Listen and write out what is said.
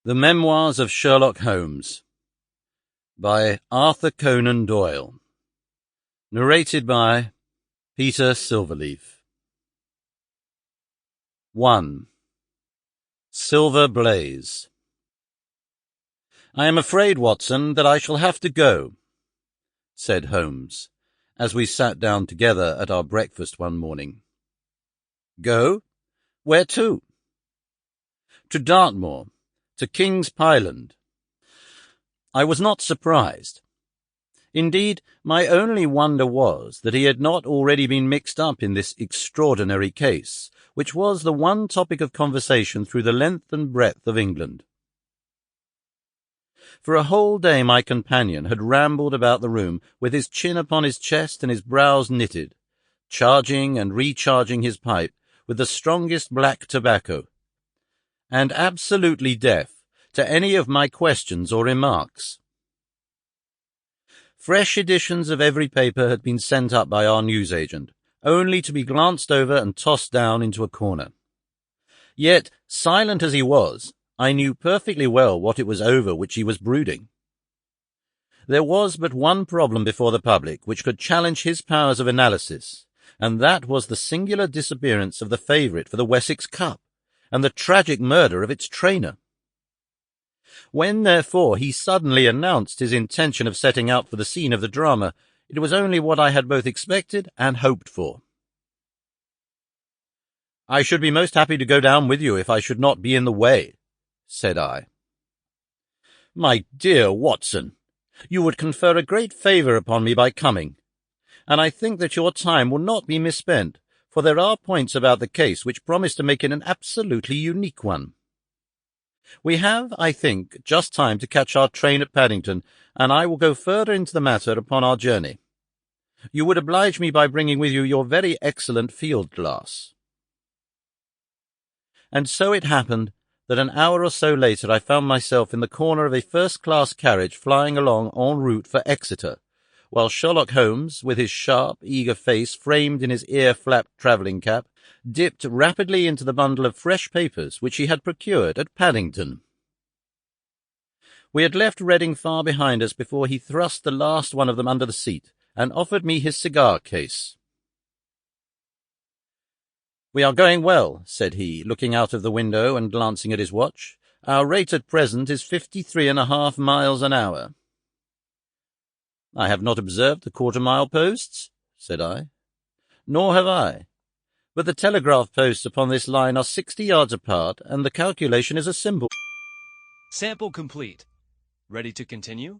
The Memoirs of Sherlock Holmes by Arthur Conan Doyle. Narrated by Peter Silverleaf. 1. Silver Blaze. "I am afraid, Watson, that I shall have to go," said Holmes, as we sat down together at our breakfast one morning. "Go? Where to?" "To Dartmoor, to King's Pyland." I was not surprised. Indeed, my only wonder was that he had not already been mixed up in this extraordinary case, which was the one topic of conversation through the length and breadth of England. For a whole day my companion had rambled about the room with his chin upon his chest and his brows knitted, charging and recharging his pipe with the strongest black tobacco, and absolutely deaf to any of my questions or remarks. Fresh editions of every paper had been sent up by our newsagent, only to be glanced over and tossed down into a corner. Yet, silent as he was, I knew perfectly well what it was over which he was brooding. There was but one problem before the public which could challenge his powers of analysis, and that was the singular disappearance of the favourite for the Wessex Cup, and the tragic murder of its trainer. When, therefore, he suddenly announced his intention of setting out for the scene of the drama, it was only what I had both expected and hoped for. "I should be most happy to go down with you if I should not be in the way," said I. "My dear Watson, you would confer a great favour upon me by coming, and I think that your time will not be misspent, for there are points about the case which promise to make it an absolutely unique one. We have, I think, just time to catch our train at Paddington, and I will go further into the matter upon our journey. You would oblige me by bringing with you your very excellent field-glass." And so it happened that an hour or so later I found myself in the corner of a first-class carriage flying along en route for Exeter, while Sherlock Holmes, with his sharp, eager face framed in his ear-flapped travelling cap, dipped rapidly into the bundle of fresh papers which he had procured at Paddington. We had left Reading far behind us before he thrust the last one of them under the seat, and offered me his cigar-case. "We are going well," said he, looking out of the window and glancing at his watch. "Our rate at present is 53.5 miles an hour." "I have not observed the quarter-mile posts," said I. "Nor have I. But the telegraph posts upon this line are 60 yards apart, and the calculation is a simple—" Sample complete. Ready to continue?